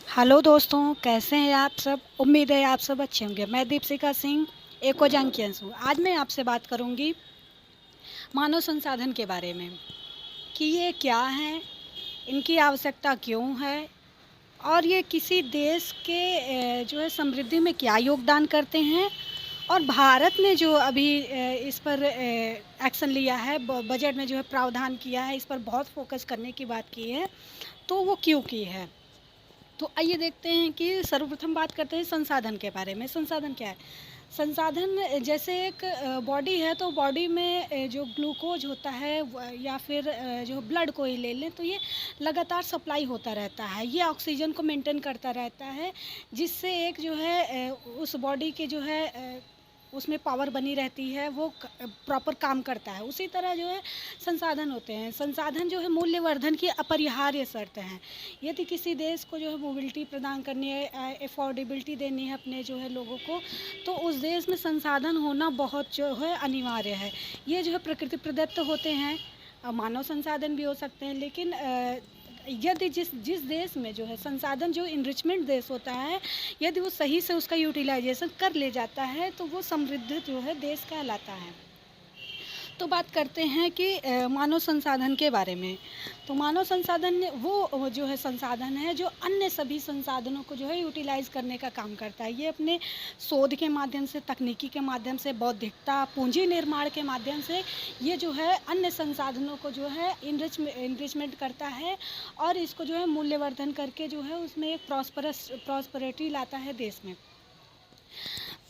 Hello दोस्तों, कैसे हैं आप सब। उम्मीद है आप सब अच्छे होंगे। मैं दीपशिका सिंह एको जंकियंस हूँ। आज मैं आपसे बात करूँगी मानव संसाधन के बारे में कि ये क्या है, इनकी आवश्यकता क्यों है और ये किसी देश के जो है समृद्धि में क्या योगदान करते हैं। और भारत ने जो अभी इस पर एक्शन लिया है, बजट में जो है प्रावधान किया है, इस पर बहुत फोकस करने की बात की है, तो वो क्यों की है। तो आइए देखते हैं कि सर्वप्रथम बात करते हैं संसाधन के बारे में। संसाधन क्या है? संसाधन जैसे एक बॉडी है, तो बॉडी में जो ग्लूकोज होता है या फिर जो ब्लड को ही ले लें तो ये लगातार सप्लाई होता रहता है। ये ऑक्सीजन को मेंटेन करता रहता है, जिससे एक जो है उस बॉडी के जो है उसमें पावर बनी रहती है, वो प्रॉपर काम करता है। उसी तरह जो है संसाधन होते हैं। संसाधन जो है मूल्यवर्धन की अपरिहार्य शर्त हैं। यदि किसी देश को जो है मोबिलिटी प्रदान करनी है, अफोर्डेबिलिटी देनी है अपने जो है लोगों को, तो उस देश में संसाधन होना बहुत जो है अनिवार्य है। ये जो है प्रकृति प्रदत्त होते हैं, मानव संसाधन भी हो सकते हैं, लेकिन यदि जिस जिस देश में जो है संसाधन जो इनरिचमेंट देश होता है, यदि वो सही से उसका यूटिलाइजेशन कर ले जाता है, तो वो समृद्ध जो है देश कहलाता है। तो बात करते हैं कि मानव संसाधन के बारे में। तो मानव संसाधन वो जो है संसाधन है जो अन्य सभी संसाधनों को जो है यूटिलाइज़ करने का काम करता है। ये अपने शोध के माध्यम से, तकनीकी के माध्यम से, बौद्धिकता, पूंजी निर्माण के माध्यम से ये जो है अन्य संसाधनों को जो है इनरिचमेंट करता है और इसको जो है मूल्यवर्धन करके जो है उसमें एक प्रॉस्पेरिटी लाता है देश में।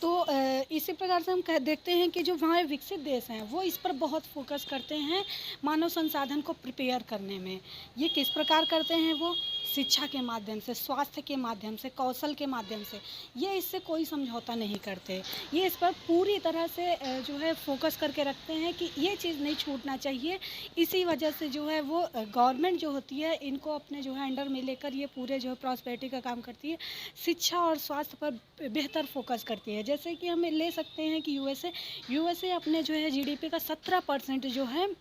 तो इसी प्रकार से हम देखते हैं कि जो वहाँ विकसित देश हैं वो इस पर बहुत फोकस करते हैं मानव संसाधन को प्रिपेयर करने में। ये किस प्रकार करते हैं? वो शिक्षा के माध्यम से, स्वास्थ्य के माध्यम से, कौशल के माध्यम से। ये इससे कोई समझौता नहीं करते। ये इस पर पूरी तरह से जो है फोकस करके रखते हैं कि ये चीज़ नहीं छूटना चाहिए। इसी वजह से जो है वो गवर्नमेंट जो होती है इनको अपने जो है अंडर में लेकर ये पूरे जो है प्रॉस्पेरिटी का काम करती है। शिक्षा और स्वास्थ्य पर बेहतर फोकस करती है। जैसे कि हम ले सकते हैं कि यूएसए अपने जो है जीडीपी का 17% जो है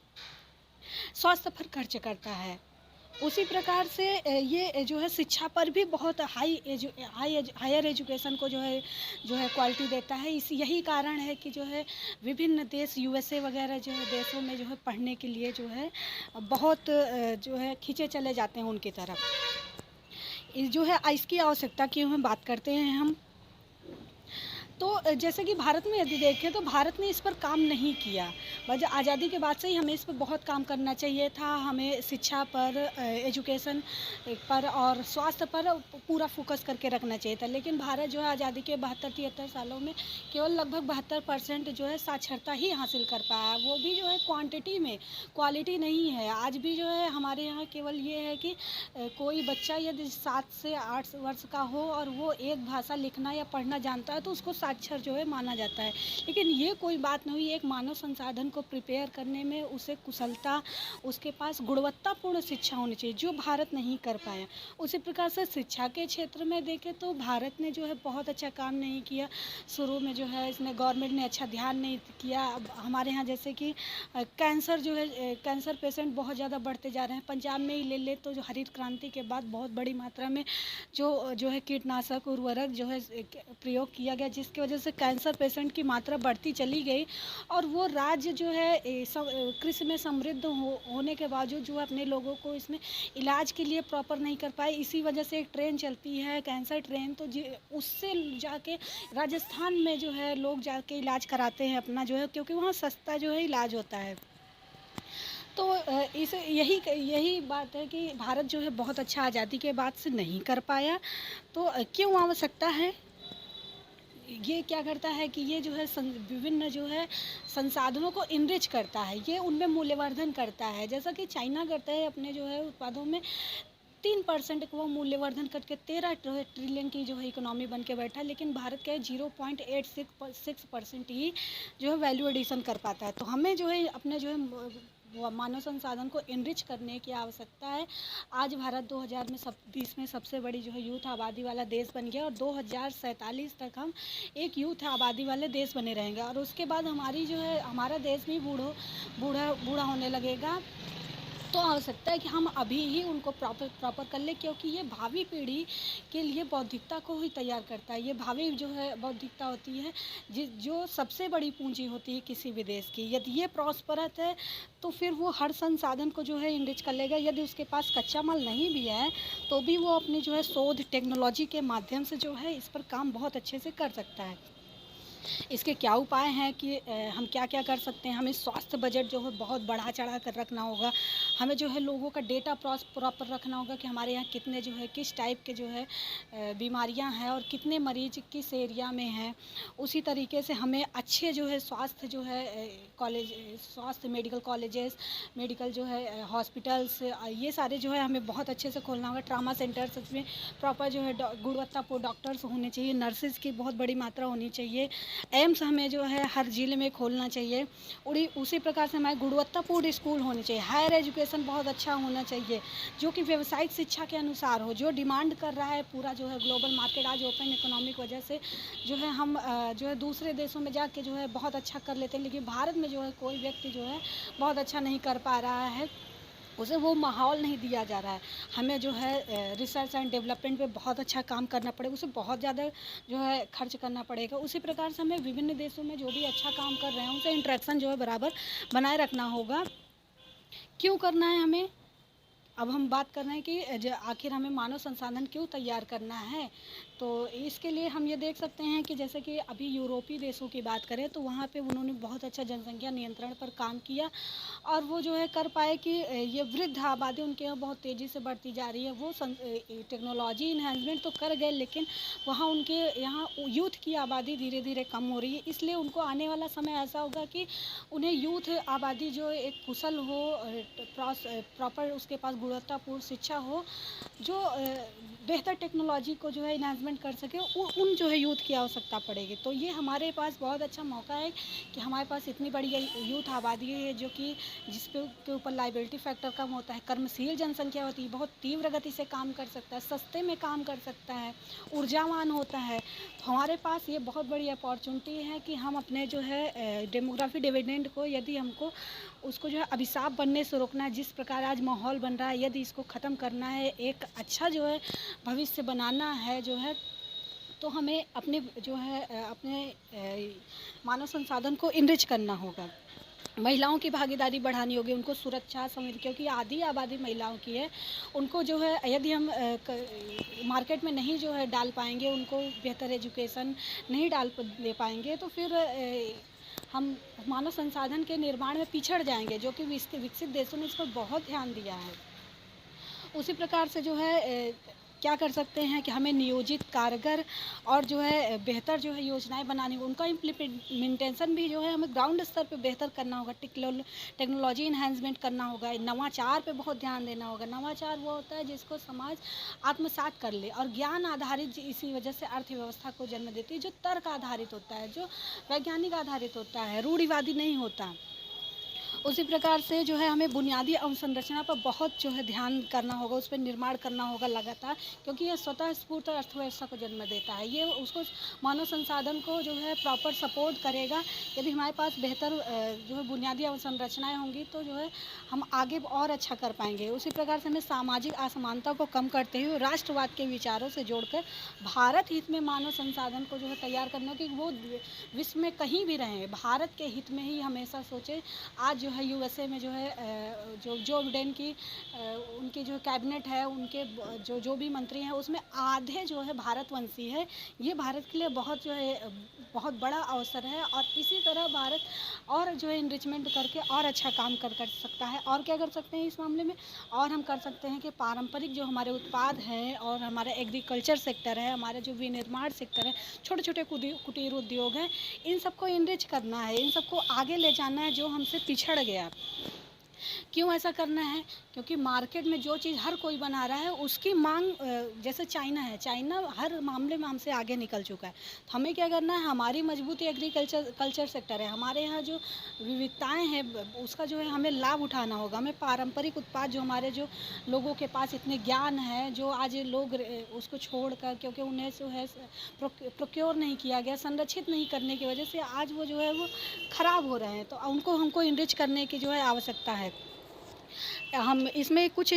स्वास्थ्य पर खर्च करता है। उसी प्रकार से ये जो है शिक्षा पर भी बहुत हायर एजुकेशन को जो है क्वालिटी देता है। यही कारण है कि जो है विभिन्न देश यूएसए वगैरह जो है देशों में जो है पढ़ने के लिए जो है बहुत जो है खींचे चले जाते हैं उनकी तरफ। जो है इसकी आवश्यकता की हम बात करते हैं हम। तो जैसे कि भारत में यदि देखें तो भारत ने इस पर काम नहीं किया। वजह आज़ादी के बाद से ही हमें इस पर बहुत काम करना चाहिए था। हमें शिक्षा पर, एजुकेशन पर और स्वास्थ्य पर पूरा फोकस करके रखना चाहिए था। लेकिन भारत जो है आज़ादी के 72-73 सालों में केवल लगभग 72% जो है साक्षरता ही हासिल कर पाया। वो भी जो है क्वांटिटी में, क्वालिटी नहीं है। आज भी जो है हमारे यहाँ केवल ये है कि कोई बच्चा यदि 7 से 8 वर्ष का हो और वो एक भाषा लिखना या पढ़ना जानता है तो उसको साक्षर जो है माना जाता है। लेकिन ये कोई बात नहीं हुई। एक मानव संसाधन को प्रिपेयर करने में उसे कुशलता, उसके पास गुणवत्तापूर्ण शिक्षा होनी चाहिए, जो भारत नहीं कर पाया। उसी प्रकार से शिक्षा के क्षेत्र में देखें तो भारत ने जो है बहुत अच्छा काम नहीं किया। शुरू में जो है इसने गवर्नमेंट ने अच्छा ध्यान नहीं किया। अब हमारे यहाँ जैसे कि कैंसर जो है, कैंसर पेशेंट बहुत ज़्यादा बढ़ते जा रहे हैं। पंजाब में ही ले ले तो जो हरित क्रांति के बाद बहुत बड़ी मात्रा में जो है कीटनाशक उर्वरक जो है प्रयोग किया गया, जिसकी वजह से कैंसर पेशेंट की मात्रा बढ़ती चली गई। और वो राज्य जो है कृषि में समृद्ध होने के बावजूद जो है अपने लोगों को इसमें इलाज के लिए प्रॉपर नहीं कर पाए। इसी वजह से एक ट्रेन चलती है, कैंसर ट्रेन, तो उससे जाके राजस्थान में जो है लोग जाके इलाज कराते हैं अपना जो है, क्योंकि वहाँ सस्ता जो है इलाज होता है। तो इस यही बात है कि भारत जो है बहुत अच्छा आज़ादी के बाद से नहीं कर पाया। तो क्यों आवश्यकता है? ये क्या करता है कि ये जो है विभिन्न जो है संसाधनों को इनरिच करता है, ये उनमें मूल्यवर्धन करता है। जैसा कि चाइना करता है अपने जो है उत्पादों में 3% को वो मूल्यवर्धन करके 13 ट्रिलियन की जो है इकोनॉमी बन के बैठा। लेकिन भारत का 0.86% ही जो है वैल्यू एडिशन कर पाता है। तो हमें जो है अपने जो है मानव संसाधन को इनरिच करने की आवश्यकता है। आज भारत 2020 में सबसे बड़ी जो है यूथ आबादी वाला देश बन गया और 2047 तक हम एक यूथ आबादी वाले देश बने रहेंगे। और उसके बाद हमारी जो है हमारा देश भी बूढ़ा होने लगेगा। तो आवश्यकता है कि हम अभी ही उनको प्रॉपर कर लें, क्योंकि ये भावी पीढ़ी के लिए बौद्धिकता को ही तैयार करता है। ये भावी जो है बौद्धिकता होती है जो सबसे बड़ी पूंजी होती है किसी भी देश की। यदि ये प्रॉस्परत है तो फिर वो हर संसाधन को जो है इनरिच कर लेगा। यदि उसके पास कच्चा माल नहीं भी है तो भी वो अपनी जो है शोध टेक्नोलॉजी के माध्यम से जो है इस पर काम बहुत अच्छे से कर सकता है। इसके क्या उपाय हैं कि हम क्या क्या कर सकते हैं। हमें स्वास्थ्य बजट जो है बहुत बढ़ा चढ़ा कर रखना होगा। हमें जो है लोगों का डेटा प्रॉपर रखना होगा कि हमारे यहाँ कितने जो है किस टाइप के जो है बीमारियाँ हैं और कितने मरीज किस एरिया में हैं। उसी तरीके से हमें अच्छे जो है स्वास्थ्य जो है कॉलेज स्वास्थ्य मेडिकल कॉलेजेस, मेडिकल जो है हॉस्पिटल्स, ये सारे जो है हमें बहुत अच्छे से खोलना होगा। ट्रामा सेंटर्स में प्रॉपर जो है गुणवत्तापूर्ण डॉक्टर्स होने चाहिए, नर्सेज की बहुत बड़ी मात्रा होनी चाहिए। एम्स हमें जो है हर ज़िले में खोलना चाहिए। उसी प्रकार से हमारे गुणवत्तापूर्ण स्कूल होने चाहिए। हायर एजुकेशन बहुत अच्छा होना चाहिए जो कि व्यावसायिक शिक्षा के अनुसार हो, जो डिमांड कर रहा है पूरा जो है ग्लोबल मार्केट। आज ओपन इकोनॉमी की वजह से जो है हम जो है दूसरे देशों में जाके जो है बहुत अच्छा कर लेते हैं, लेकिन भारत में जो है कोई व्यक्ति जो है बहुत अच्छा नहीं कर पा रहा है, उसे वो माहौल नहीं दिया जा रहा है। हमें जो है रिसर्च एंड डेवलपमेंट पे बहुत अच्छा काम करना पड़ेगा, उसे बहुत ज़्यादा जो है खर्च करना पड़ेगा। उसी प्रकार से हमें विभिन्न देशों में जो भी अच्छा काम कर रहे हैं उनसे इंटरेक्शन जो है बराबर बनाए रखना होगा। क्यों करना है हमें? अब हम बात कर रहे हैं कि आखिर हमें मानव संसाधन क्यों तैयार करना है। तो इसके लिए हम ये देख सकते हैं कि जैसे कि अभी यूरोपीय देशों की बात करें तो वहाँ पे उन्होंने बहुत अच्छा जनसंख्या नियंत्रण पर काम किया और वो जो है कर पाए कि ये वृद्ध आबादी उनके यहाँ बहुत तेज़ी से बढ़ती जा रही है। वो टेक्नोलॉजी इन्हांसमेंट तो कर गए, लेकिन वहाँ उनके यहाँ यूथ की आबादी धीरे धीरे कम हो रही है। इसलिए उनको आने वाला समय ऐसा होगा कि उन्हें यूथ आबादी जो एक कुशल हो, प्रॉपर उसके पास गुणवत्तापूर्ण शिक्षा हो, जो बेहतर टेक्नोलॉजी को जो है इन्हांसमेंट कर सके, उन जो है यूथ की आवश्यकता पड़ेगी। तो ये हमारे पास बहुत अच्छा मौका है कि हमारे पास इतनी बड़ी यूथ आबादी है जो कि के ऊपर लाइबिलिटी फैक्टर कम होता है, कर्मशील जनसंख्या होती है, बहुत तीव्र गति से काम कर सकता है, सस्ते में काम कर सकता है, ऊर्जावान होता है। तो हमारे पास ये बहुत बड़ी अपॉर्चुनिटी है कि हम अपने जो है डेमोग्राफी डिविडेंड को, यदि हमको उसको जो है अभिशाप बनने से रोकना है, जिस प्रकार आज माहौल बन रहा है, यदि इसको ख़त्म करना है, एक अच्छा जो है भविष्य बनाना है जो है, तो हमें अपने जो है अपने मानव संसाधन को इनरिच करना होगा। महिलाओं की भागीदारी बढ़ानी होगी, उनको सुरक्षा समझ, क्योंकि आधी आबादी महिलाओं की है। उनको जो है यदि हम मार्केट में नहीं जो है डाल पाएंगे, उनको बेहतर एजुकेशन नहीं दे पाएंगे, तो फिर हम मानव संसाधन के निर्माण में पिछड़ जाएंगे, जो कि विकसित देशों ने इस पर बहुत ध्यान दिया है। उसी प्रकार से जो है क्या कर सकते हैं कि हमें नियोजित, कारगर और जो है बेहतर जो है योजनाएं बनानी होगी। उनका इम्प्लीमेंटेशन भी जो है हमें ग्राउंड स्तर पे बेहतर करना होगा, टेक्नोलॉजी इन्हांसमेंट करना होगा, नवाचार पे बहुत ध्यान देना होगा। नवाचार वो होता है जिसको समाज आत्मसात कर ले, और ज्ञान आधारित इसी वजह से अर्थव्यवस्था को जन्म देती है, जो तर्क आधारित होता है, जो वैज्ञानिक आधारित होता है, रूढ़िवादी नहीं होता। उसी प्रकार से जो है हमें बुनियादी अवसंरचना पर बहुत जो है ध्यान करना होगा, उस पर निर्माण करना होगा लगातार, क्योंकि ये स्वतः स्फूर्त अर्थव्यवस्था को जन्म देता है। ये उसको मानव संसाधन को जो है प्रॉपर सपोर्ट करेगा। यदि हमारे पास बेहतर जो है बुनियादी अवसंरचनाएँ होंगी तो जो है हम आगे और अच्छा कर पाएंगे। उसी प्रकार से हमें सामाजिक असमानता को कम करते हुए राष्ट्रवाद के विचारों से जोड़कर भारत हित में मानव संसाधन को जो है तैयार करना, कि वो विश्व में कहीं भी रहें, भारत के हित में ही हमेशा सोचें। आज जो है यूएसए में जो है जो बिडेन की उनकी जो कैबिनेट है, उनके जो भी मंत्री हैं उसमें आधे जो है भारतवंशी है। ये भारत के लिए बहुत जो है बहुत बड़ा अवसर है, और इसी तरह भारत और जो है इनरिचमेंट करके और अच्छा काम कर सकता है। और क्या कर सकते हैं इस मामले में? और हम कर सकते हैं कि पारंपरिक जो हमारे उत्पाद हैं और हमारा एग्रीकल्चर सेक्टर है, हमारा जो विनिर्माण सेक्टर है, छोटे छोटे कुटीर उद्योग हैं, इन सबको इनरिच करना है, इन सबको आगे ले जाना है जो हमसे पिछड़ गया। क्यों ऐसा करना है? क्योंकि मार्केट में जो चीज़ हर कोई बना रहा है उसकी मांग, जैसे चाइना है, चाइना हर मामले में हमसे आगे निकल चुका है। तो हमें क्या करना है? हमारी मजबूती कल्चर सेक्टर है, हमारे यहाँ जो विविधताएं हैं उसका जो है हमें लाभ उठाना होगा। हमें पारंपरिक उत्पाद जो हमारे जो लोगों के पास इतने ज्ञान है, जो आज लोग उसको छोड़कर, क्योंकि उन्हें जो है प्रोक्योर नहीं किया गया, संरक्षित नहीं करने की वजह से आज वो जो है वो ख़राब हो रहे हैं, तो उनको हमको इनरिच करने की जो है आवश्यकता है। हम इसमें कुछ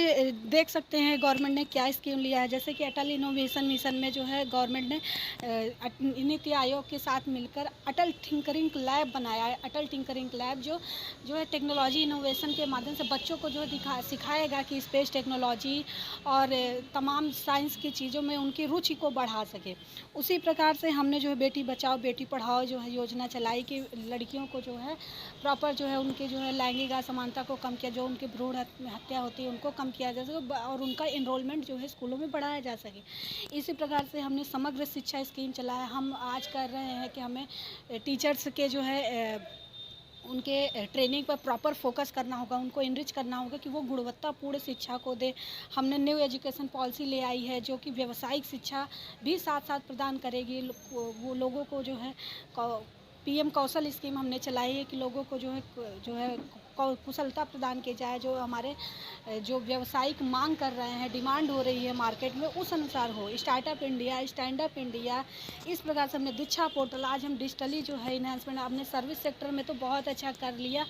देख सकते हैं गवर्नमेंट ने क्या स्कीम लिया है। जैसे कि अटल इनोवेशन मिशन में जो है गवर्नमेंट ने नीति आयोग के साथ मिलकर अटल टिंकरिंग लैब बनाया है। अटल टिंकरिंग लैब जो है टेक्नोलॉजी इनोवेशन के माध्यम से बच्चों को जो है सिखाएगा कि स्पेस टेक्नोलॉजी और तमाम साइंस की चीज़ों में उनकी रुचि को बढ़ा सके। उसी प्रकार से हमने जो है बेटी बचाओ बेटी पढ़ाओ जो है योजना चलाई कि लड़कियों को जो है प्रॉपर जो है उनके जो है लैंगिक असमानता को कम किया, जो उनकी भ्रूण हत्या होती है उनको कम किया जा सके और उनका इनरोलमेंट जो है स्कूलों में बढ़ाया जा सके। इसी प्रकार से हमने समग्र शिक्षा स्कीम चलाया। हम आज कर रहे हैं कि हमें टीचर्स के जो है उनके ट्रेनिंग पर प्रॉपर फोकस करना होगा, उनको इनरिच करना होगा कि वो गुणवत्तापूर्ण शिक्षा को दे। हमने न्यू एजुकेशन पॉलिसी ले आई है जो कि व्यावसायिक शिक्षा भी साथ साथ प्रदान करेगी। वो लोगों को जो है पीएम कौशल स्कीम हमने चलाई है कि लोगों को जो है कुशलता प्रदान की जाए, जो हमारे जो व्यावसायिक मांग कर रहे हैं, डिमांड हो रही है मार्केट में, उस अनुसार हो। Startup India, stand up India, इस प्रकार से हमने दीक्षा पोर्टल, आज हम डिजिटली जो है इन्हांसमेंट अपने सर्विस सेक्टर में तो बहुत अच्छा कर लिया।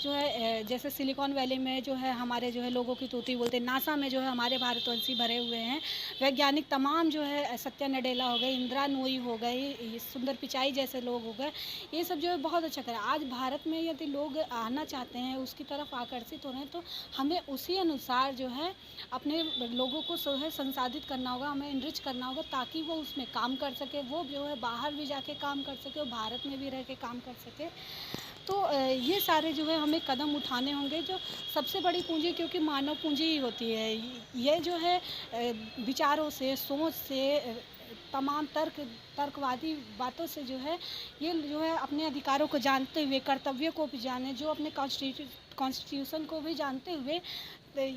जो है जैसे सिलिकॉन वैली में जो है हमारे जो है लोगों की तूती बोलते हैं, नासा में जो है हमारे भारतवंशी भरे हुए हैं वैज्ञानिक, तमाम जो है सत्या नडेला हो गई, इंदिरा नूई हो गई, सुंदर पिचाई जैसे लोग हो गए, ये सब जो है बहुत अच्छा करा। आज भारत में यदि लोग आना चाहते हैं, उसकी तरफ आकर्षित हो रहे हैं, तो हमें उसी अनुसार जो है अपने लोगों को जो है संसाधित करना होगा, हमें इनरिच करना होगा ताकि वो उसमें काम कर सके, वो जो है बाहर भी जाके काम कर सके और भारत में भी रह के काम कर सके। तो ये सारे जो है हमें कदम उठाने होंगे। जो सबसे बड़ी पूंजी, क्योंकि मानव पूंजी ही होती है, ये जो है विचारों से, सोच से, तमाम तर्कवादी बातों से जो है ये जो है अपने अधिकारों को जानते हुए, कर्तव्य को भी जाने, जो अपने कॉन्स्टिट्यूशन को भी जानते हुए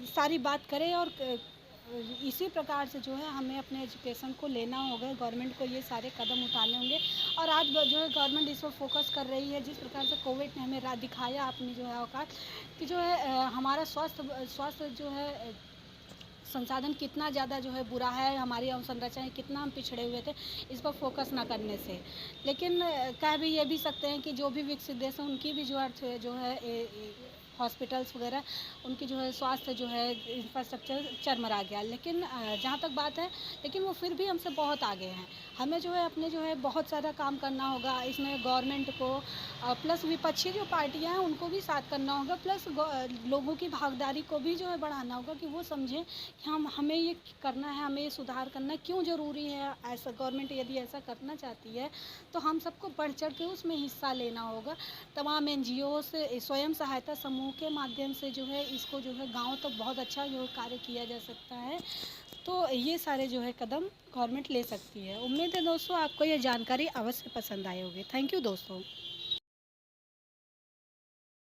सारी बात करें। और इसी प्रकार से जो है हमें अपने एजुकेशन को लेना होगा, गवर्नमेंट को ये सारे कदम उठाने होंगे। और आज जो है गवर्नमेंट इस पर फोकस कर रही है, जिस प्रकार से कोविड ने हमें दिखाया अपनी जो है औकात कि जो है हमारा स्वास्थ्य जो है संसाधन कितना ज़्यादा जो है बुरा है, हमारी अवसंरचनाएं कितना हम पिछड़े हुए थे इस पर फोकस ना करने से। लेकिन कह भी ये भी सकते हैं कि जो भी विकसित देश हैं उनकी भी जो है हॉस्पिटल्स वगैरह, उनकी जो है स्वास्थ्य जो है इंफ्रास्ट्रक्चर चरमरा गया। लेकिन जहाँ तक बात है, लेकिन वो फिर भी हमसे बहुत आगे हैं। हमें जो है अपने जो है बहुत सारा काम करना होगा इसमें, गवर्नमेंट को प्लस विपक्षी जो पार्टियां हैं उनको भी साथ करना होगा, प्लस लोगों की भागीदारी को भी जो है बढ़ाना होगा कि वो समझें कि हमें ये करना है, हमें ये सुधार करना है, क्यों ज़रूरी है। ऐसा गवर्नमेंट यदि ऐसा करना चाहती है तो हम सबको बढ़ चढ़ के उसमें हिस्सा लेना होगा। तमाम NGO से, स्वयं सहायता समूह के माध्यम से जो है इसको जो है गाँव तक बहुत अच्छा जो कार्य किया जा सकता है। तो ये सारे जो है कदम गवर्नमेंट ले सकती है। उम्मीद है दोस्तों आपको ये जानकारी अवश्य पसंद आई होगी। थैंक यू दोस्तों।